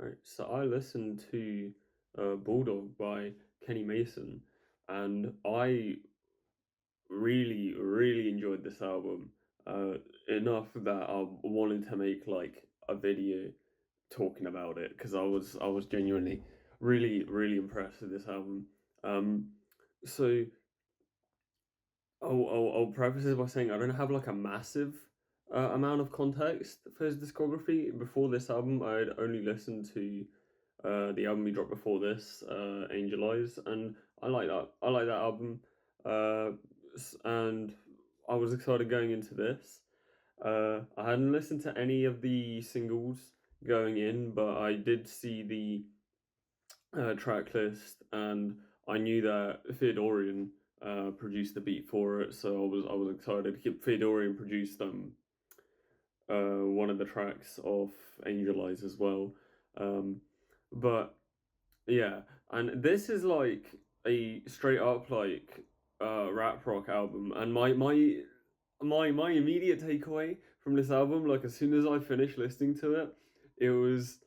Right, so I listened to Bulldog by Kenny Mason, and I really enjoyed this album uh, enough that I wanted to make like a video talking about it because I was genuinely really impressed with this album. Um, so I'll preface this by saying I don't have like a massive amount of context for his discography. Before this album, I'd only listened to the album he dropped before this, Angel Eyes, and I like that. I like that album, uh, and I was excited going into this. I hadn't listened to any of the singles going in, but I did see the track list, and I knew that Theodorian produced the beat for it, so I was excited. Theodorian produced one of the tracks of Angel Eyes as well. Um, but yeah, and this is like a straight up like rap rock album, and my immediate takeaway from this album, like as soon as I finished listening to it, it was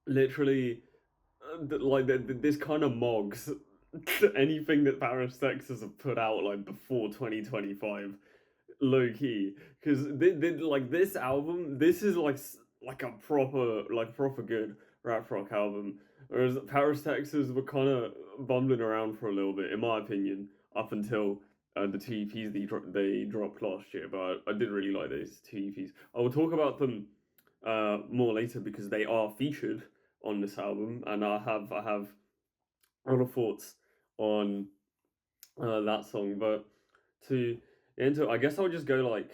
literally this kind of mogs anything that Paris, Texas have put out like before 2025, low key, because like this album, this is like a proper good rap rock album, whereas Paris, Texas were kind of bumbling around for a little bit, in my opinion, up until the two EPs they dropped last year. But I did really like those two EPs. I will talk about them more later because they are featured on this album, and I have a lot of thoughts on that song. But to into, I guess I'll just go like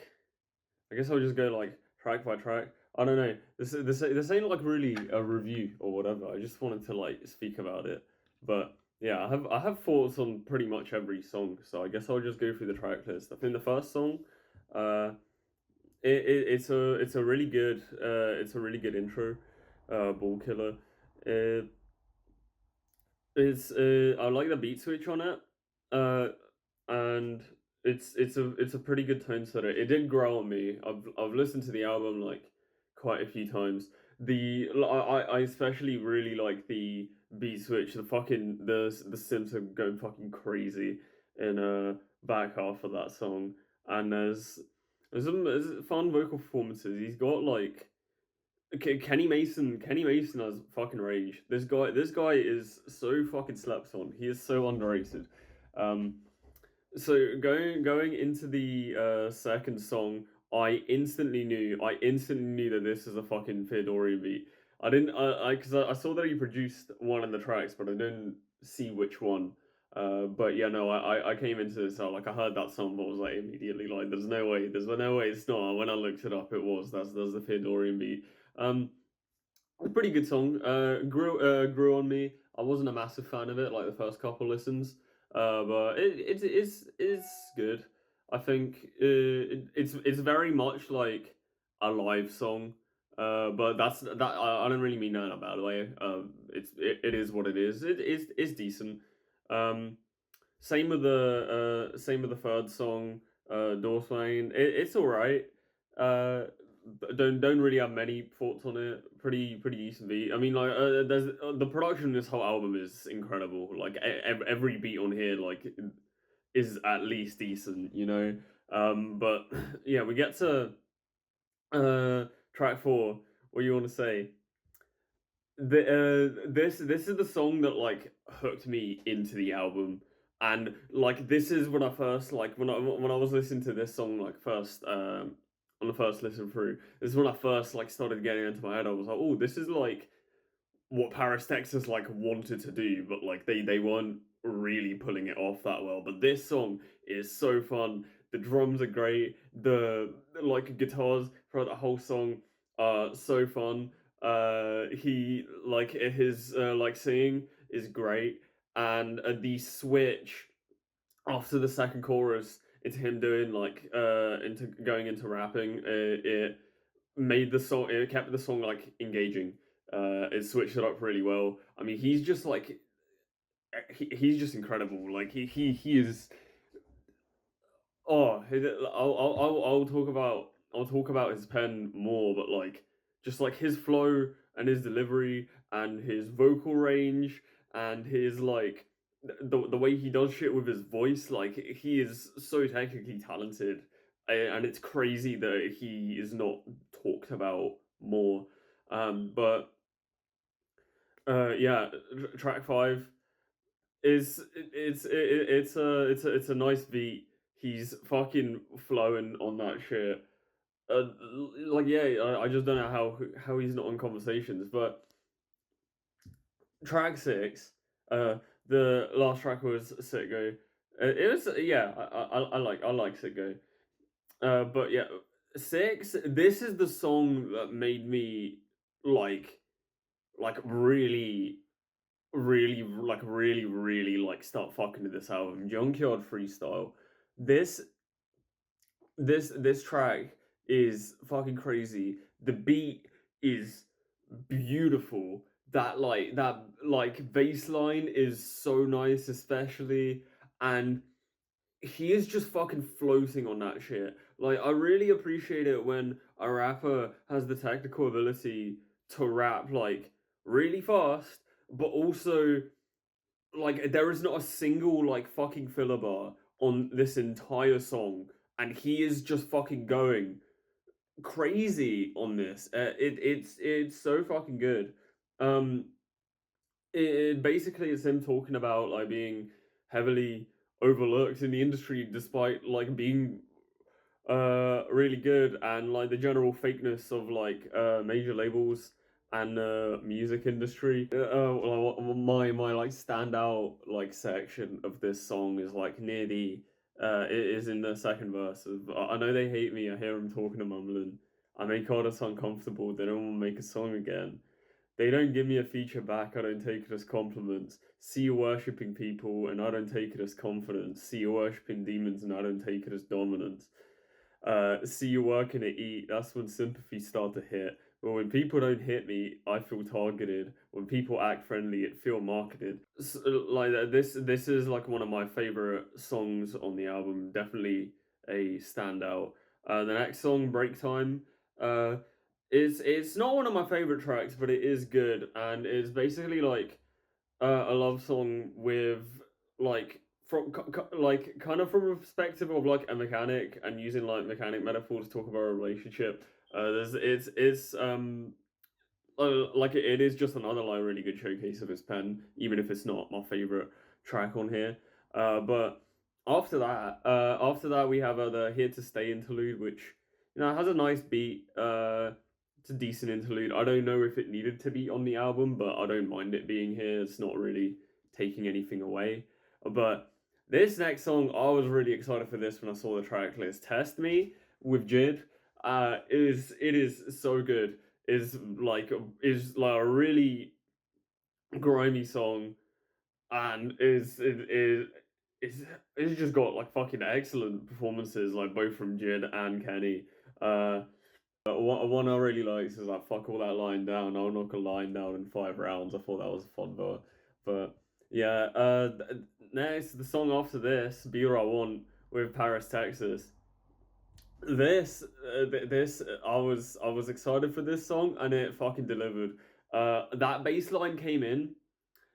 track by track. I don't know. This ain't like really a review or whatever. I just wanted to like speak about it. But yeah, I have thoughts on pretty much every song. So I guess I'll just go through the track list. I think the first song, uh, it's a really good intro, Ball Killer. Uh, I like the beat switch on it, uh, and it's a pretty good tone setter. It did grow on me. I've listened to the album like quite a few times. I especially really like the beat switch. The synths are going fucking crazy in back half of that song, and there's fun vocal performances. He's got like Kenny Mason has fucking range. This guy is so fucking slept on. He is so underrated. Um, so going into the second song, I instantly knew that this is a fucking Theodorian beat. I didn't because I saw that he produced one of the tracks, but I didn't see which one. But yeah, no, I came into this like I heard that song, but was like immediately like, there's no way it's not. When I looked it up, it was that's the Theodorian beat. Um, a pretty good song. Grew on me. I wasn't a massive fan of it like the first couple listens, but it's good. I think it's very much like a live song. But I don't really mean that by the way. It is what it is. It's decent. Um, same with the third song, Dorswane. It's all right. Uh, don't really have many thoughts on it. Pretty decent beat. I mean, like, there's the production of this whole album is incredible. Like every beat on here, like, is at least decent, you know. But yeah, we get to track four. What do you want to say? This is the song that like hooked me into the album, and like this is when I first like when I was listening to this song like first on the first listen through. This is when I first like started getting into my head. I was like, oh, this is like what Paris, Texas like wanted to do, but like they weren't really pulling it off that well. But this song is so fun. The drums are great. The like guitars throughout the whole song are so fun. He like his like singing is great, and the switch after the second chorus into him doing like into going into rapping. It made the song. It kept the song like engaging. It switched it up really well. I mean, he's just like he's just incredible. Like he is. Oh, I'll talk about his pen more, but like just like his flow and his delivery and his vocal range and his like the way he does shit with his voice, like he is so technically talented, and it's crazy that he is not talked about more. But yeah, track five is it's a nice beat. He's fucking flowing on that shit. Like yeah, I just don't know how he's not on conversations. But track six, the last track was Sitgo. It was yeah, I like Sitgo. But yeah, six. This is the song that made me like really really like start fucking with this album. Junkyard Freestyle. This this track is fucking crazy. The beat is beautiful. That bass line is so nice, especially, and he is just fucking floating on that shit. Like I really appreciate it when a rapper has the technical ability to rap like really fast, but also like there is not a single like fucking filler bar on this entire song, and he is just fucking going crazy on this. It's so fucking good. Um, it basically is him talking about like being heavily overlooked in the industry despite like being really good, and like the general fakeness of like major labels and music industry. My like standout like section of this song is like near the it is in the second verse of I know they hate me, I hear them talking and mumbling, I make artists uncomfortable, they don't want to make a song again. They don't give me a feature back, I don't take it as compliments. See you worshipping people, and I don't take it as confidence. See you worshipping demons, and I don't take it as dominance. See you working to eat, that's when sympathy start to hit. But when people don't hit me, I feel targeted. When people act friendly, it feel marketed. This is like one of my favorite songs on the album. Definitely a standout. The next song, Break Time, uh, it's not one of my favorite tracks, but it is good, and it's basically like a love song with like like kind of from a perspective of like a mechanic and using like mechanic metaphors to talk about a relationship. There's it's like it is just another like really good showcase of his pen, even if it's not my favorite track on here. But after that we have the Here to Stay interlude, which has a nice beat. It's a decent interlude. I don't know if it needed to be on the album, but I don't mind it being here. It's not really taking anything away. But this next song, I was really excited for this when I saw the track list. Test Me with Jid. It is so good. Is like a really grimy song, and it's just got like fucking excellent performances, like both from Jid and Kenny. One I really liked is like fuck all that lying down. I'll knock a line down in 5 rounds. I thought that was a fun bar, but yeah. Next, the song after this, "Be Where I Want" with Paris, Texas. I was excited for this song, and it fucking delivered. That bass line came in.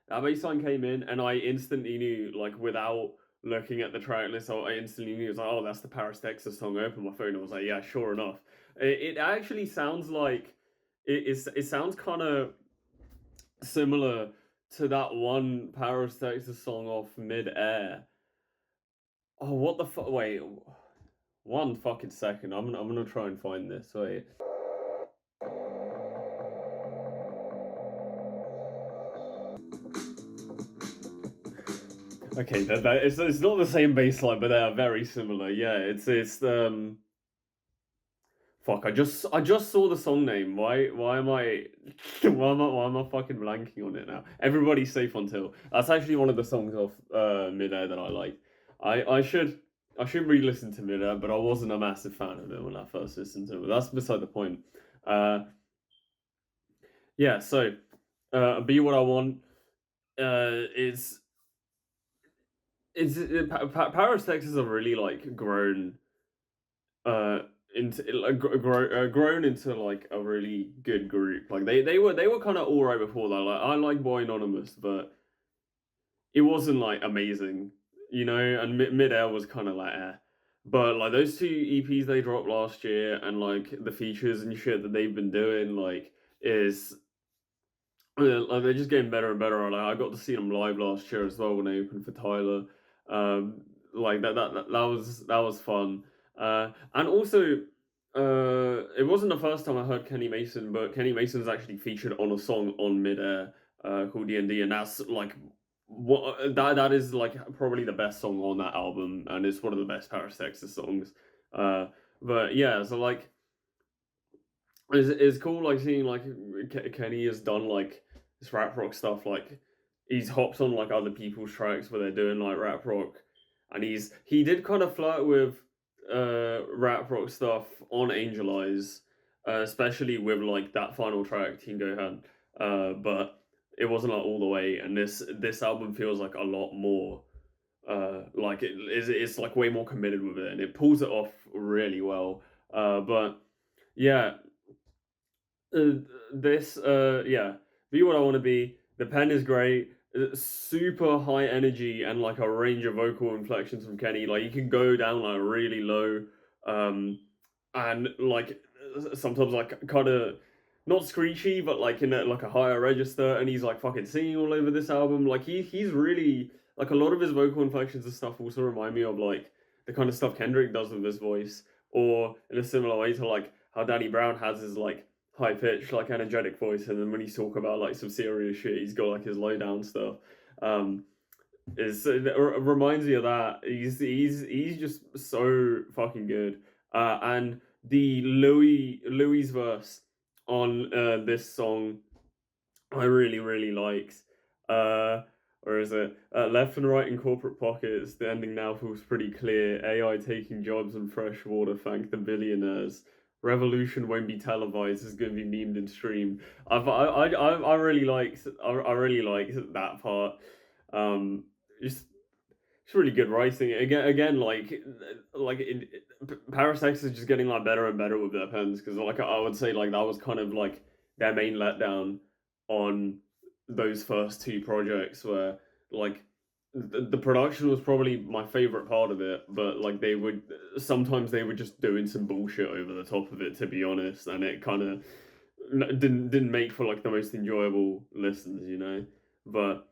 That bass line came in, and I instantly knew, like without looking at the track list, I instantly knew. It was like, oh, that's the Paris, Texas song. I opened my phone. I was like, yeah, sure enough. It actually sounds like it sounds kind of similar to that one Paris, Texas song off Mid Air. Oh, what the fuck? Wait, one fucking second. I'm gonna try and find this. Wait. Okay, it's not the same baseline, but they are very similar. Yeah, it's fuck. I just saw the song name. Why am I why am I fucking blanking on it now? Everybody's safe until that's actually one of the songs off Midair that I like. I should re-listen to Midair, but I wasn't a massive fan of it when I first listened to it. But that's beside the point. Uh, yeah. So, be what I want. Is Paris, Texas have really like grown into like grown into like a really good group. Like they were kind of all right before that. Like I like Boy Anonymous, but it wasn't like amazing, you know. And Midair was kind of like eh. But like those two EPs they dropped last year, and like the features and shit that they've been doing, like is like they're just getting better and better. Like I got to see them live last year as well when they opened for Tyler. Um, like that was fun. And also, it wasn't the first time I heard Kenny Mason, but Kenny Mason's actually featured on a song on Midair called D&D, and that's like what that is like probably the best song on that album, and it's one of the best Paris, Texas songs. Uh, but yeah, so like it's cool like seeing like Kenny has done like this rap rock stuff. Like he's hopped on like other people's tracks where they're doing like rap rock, and he did kind of flirt with rap rock stuff on Angel Eyes, especially with like that final track Teen Go Hand. But it wasn't like all the way, and this album feels like a lot more. Like it's like way more committed with it, and it pulls it off really well. But yeah, uh, yeah, be what I want to be. The pen is great, super high energy, and like a range of vocal inflections from Kenny. Like you can go down like really low, um, and like sometimes like kind of not screechy, but like in like a higher register. And he's like fucking singing all over this album. Like he's really like a lot of his vocal inflections and stuff also remind me of like the kind of stuff Kendrick does with his voice, or in a similar way to like how Danny Brown has his like high pitched, like energetic voice, and then when he's talk about like some serious shit, he's got like his low down stuff. Um, reminds me of that. He's just so fucking good. And the Louis verse on this song, I really liked. Or is it left and right in corporate pockets? The ending now feels pretty clear. AI taking jobs and fresh water. Thank the billionaires. Revolution won't be televised. It's going to be memed and streamed. I really liked. I really liked that part. Um, just it's really good writing. Again, like Paris X is just getting like better and better with their pens, because like I would say like that was kind of like their main letdown on those first two projects, where like the production was probably my favorite part of it, but like they were just doing some bullshit over the top of it, to be honest, and it kind of didn't make for like the most enjoyable listens, you know. But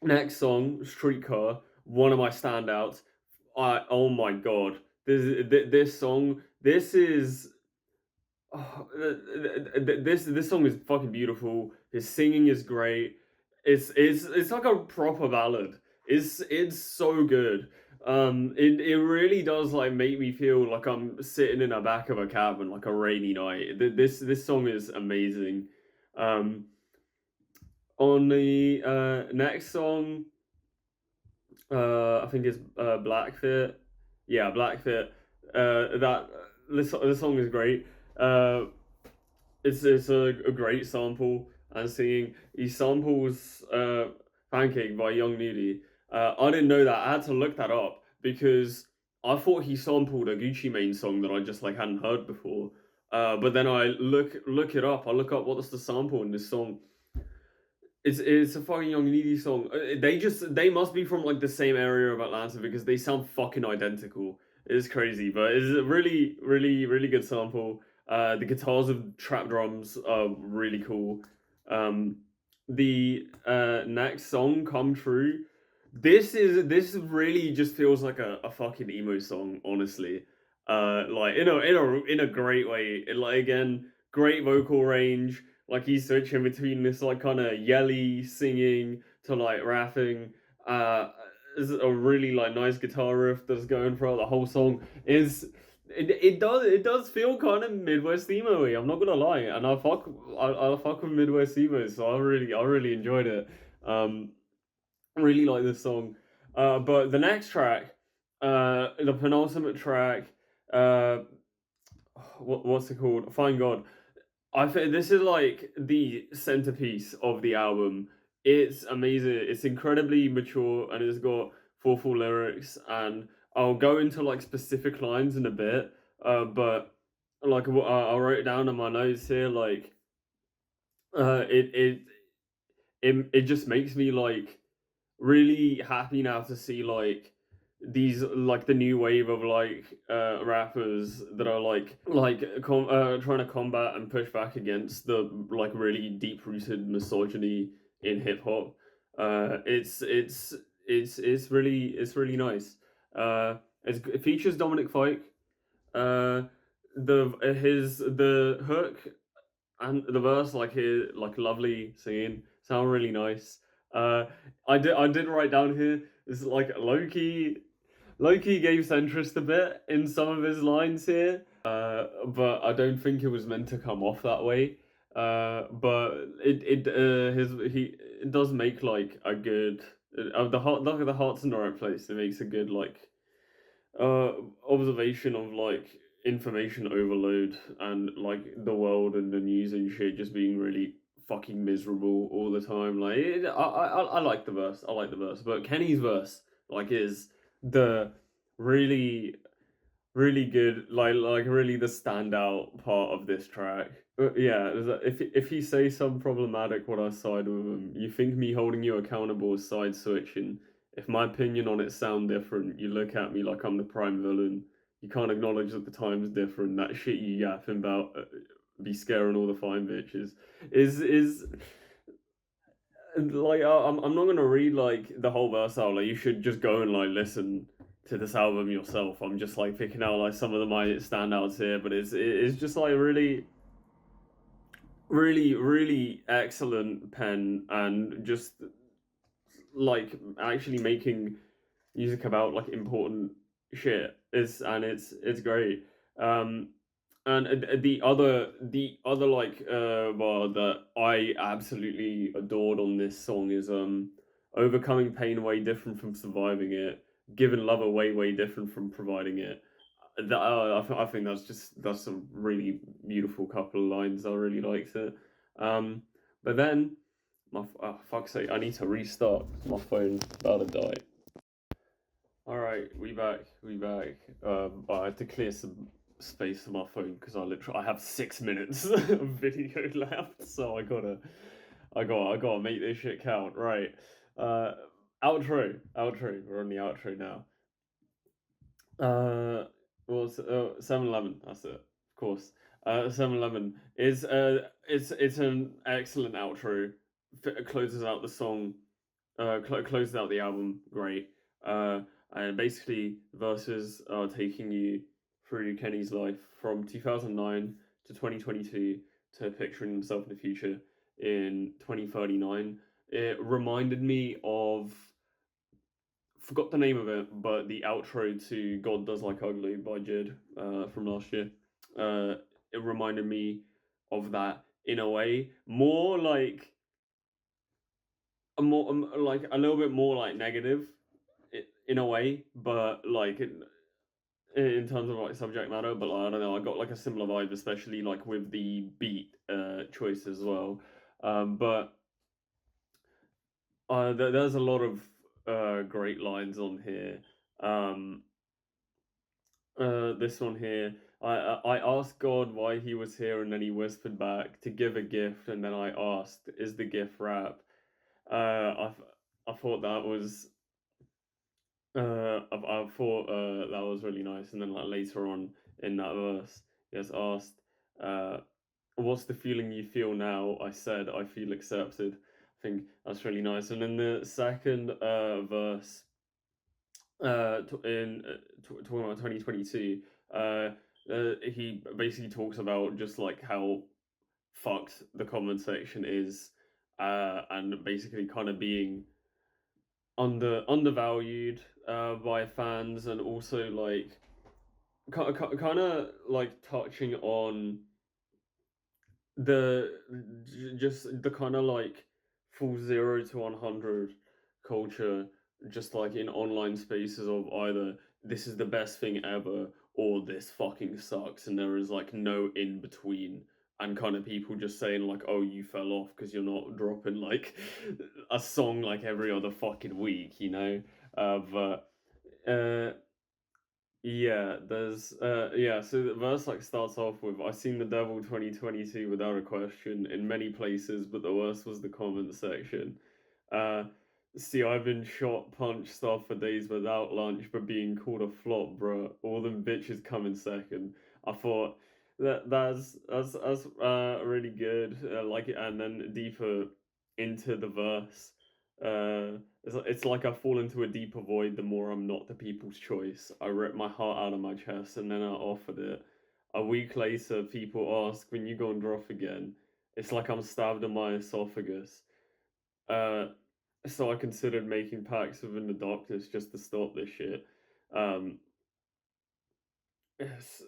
next song, Streetcar, one of my standouts. Oh my god, this song, this is oh, this song is fucking beautiful. His singing is great. It's like a proper ballad. It's so good. It really does like make me feel like I'm sitting in the back of a cab on like a rainy night. This song is amazing. Um, on the next song, I think it's Blackfit. Yeah, Blackfit. That this song is great. Uh, it's a great sample and singing. He samples Pancake by Young Nudie. I didn't know that. I had to look that up because I thought he sampled a Gucci Mane song that I just like hadn't heard before. But then I look it up. I look up what's the sample in this song. It's a fucking Young Needy song. They must be from like the same area of Atlanta because they sound fucking identical. It's crazy, but it's a really good sample. The guitars of trap drums are really cool. Um, the next song, "Come True," this really just feels like a fucking emo song, honestly. Like in a great way. Like again, great vocal range, like he's switching between this like kind of yelly singing to like rapping. Is a really like nice guitar riff that's going throughout the whole song. It does feel kind of Midwest emo-y, I'm not gonna lie, and I fuck with Midwest emo, so I really enjoyed it. Um, really like this song. But the next track, the penultimate track, uh, what's it called? Find God. I think this is like the centerpiece of the album. It's amazing. It's incredibly mature, and it's got thoughtful lyrics. And I'll go into like specific lines in a bit. But like I wrote it down in my notes here, like uh, it it it just makes me like really happy now to see like these like the new wave of like rappers that are trying to combat and push back against the like really deep rooted misogyny in hip hop. It's really nice. It features Dominic Fike. The hook and the verse, like his like lovely singing, sound really nice. Uh, I did write down here is like Loki gave centrist a bit in some of his lines here, but I don't think it was meant to come off that way. But it does make like a good the heart's in the right place. It makes a good like uh observation of like information overload and like the world and the news and shit just being really fucking miserable all the time. Like I like the verse. I like the verse, but Kenny's verse like is the really really good like really the standout part of this track. Yeah, if he say some problematic what I side with him, you think me holding you accountable is side switching. If my opinion on it sound different, you look at me like I'm the prime villain. You can't acknowledge that the time's different. That shit you yapping about be scaring all the fine bitches is like I'm not gonna read like the whole verse out. Like you should just go and like listen to this album yourself. I'm just like picking out like some of the my standouts here, but it's just like really excellent pen and just like actually making music about like important shit is and it's great. Um, and the other like bar that I absolutely adored on this song is overcoming pain way different from surviving it, giving love away way different from providing it. I think that's a really beautiful couple of lines. I really liked it. But then fuck's sake, I need to restart. My phone about to die. All right, we back. I had to clear some space on my phone because I have 6 minutes of video left, so I gotta make this shit count. Right, uh, outro. We're on the outro now. Uh, well, 7-Eleven. That's it, of course. 7-Eleven is it's an excellent outro. Closes out the song. Closes out the album. Great. Uh, and basically verses are taking you through Kenny's life from 2009 to 2022 to picturing himself in the future in 2039. It reminded me of forgot the name of it, but the outro to "God Does Like Ugly" by Jid from last year. Uh, it reminded me of that in a way, more like like a little bit more like negative in a way, but like in terms of like subject matter. But like, I don't know, I got like a similar vibe, especially like with the beat choice as well. But there's a lot of great lines on here. Um, this one here. I asked God why he was here, and then he whispered back to give a gift, and then I asked, "Is the gift rap?" I thought that was I thought that was really nice, and then like later on in that verse, he has asked, uh, "What's the feeling you feel now?" I said, "I feel accepted." I think that's really nice. And then the second verse talking about 2022, he basically talks about just like how fucked the comment section is, and basically kind of being undervalued by fans, and also like kind of like touching on the just the kind of like full 0 to 100 culture, just like in online spaces of either this is the best thing ever or this fucking sucks, and there is like no in between, and kind of people just saying like, oh, you fell off because you're not dropping like a song like every other fucking week, you know. But uh Yeah, so the verse like starts off with I seen the devil 2022 without a question in many places, but the worst was the comment section. Uh See, I've been shot, punched, starved for days without lunch, but being called a flop, bro. All them bitches come in second. I thought that's really good. Like it, and then deeper into the verse. It's like I fall into a deeper void the more I'm not the people's choice. I ripped my heart out of my chest and then I offered it. A week later, people ask when you go and drop again. It's like I'm stabbed in my esophagus. Uh, so I considered making pacts within the darkness just to stop this shit. Um, it's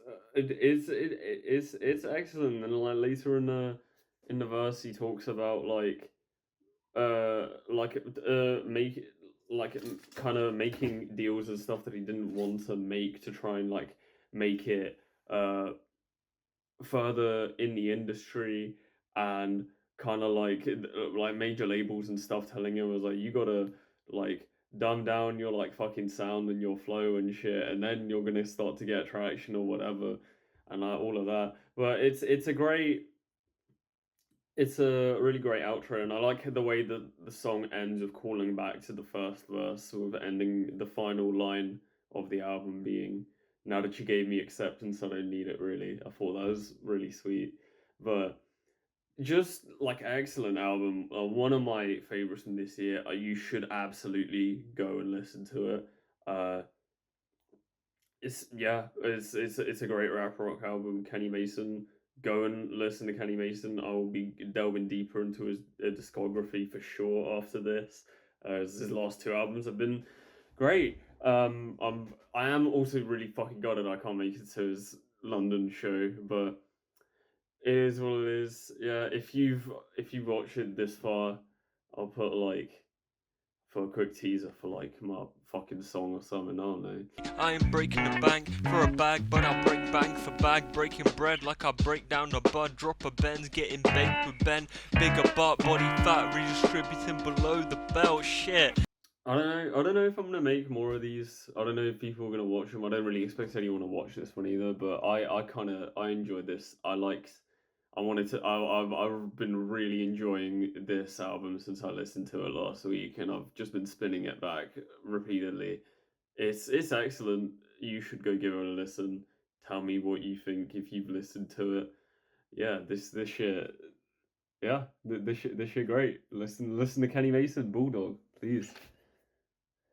excellent. And like later in the verse, he talks about like make like kind of making deals and stuff that he didn't want to make to try and like make it further in the industry, and kind of like major labels and stuff telling him was like you gotta like dumb down your like fucking sound and your flow and shit, and then you're gonna start to get traction or whatever, and like all of that. But it's a really great outro, and I like the way that the song ends with calling back to the first verse, with ending the final line of the album being, "Now that you gave me acceptance, I don't need it really." I thought that was really sweet, but just like excellent album. One of my favorites from this year. You should absolutely go and listen to it. Uh, it's a great rap rock album. Kenny Mason. Go and listen to Kenny Mason. I will be delving deeper into his discography for sure after this. As his last two albums have been great. I am also really fucking gutted I can't make it to his London show, but it is what it is. Yeah, if you've watched it this far, I'll put like for a quick teaser for like my fucking song or something. I don't know. I ain't breaking the bank for a bag, but I'll break bank for bag. Breaking bread like I break down a bud. Drop a Benz, getting baked with Ben. Bigger butt, body fat, redistributing below the belt. Shit. I don't know. I don't know if I'm gonna make more of these. I don't know if people are gonna watch them. I don't really expect anyone to watch this one either. But I kind of I enjoyed this. I liked. I wanted to. I've been really enjoying this album since I listened to it last week, and I've just been spinning it back repeatedly. It's excellent. You should go give it a listen. Tell me what you think if you've listened to it. Yeah, this shit. Yeah, this shit great. Listen to Kenny Mason, Bulldog, please.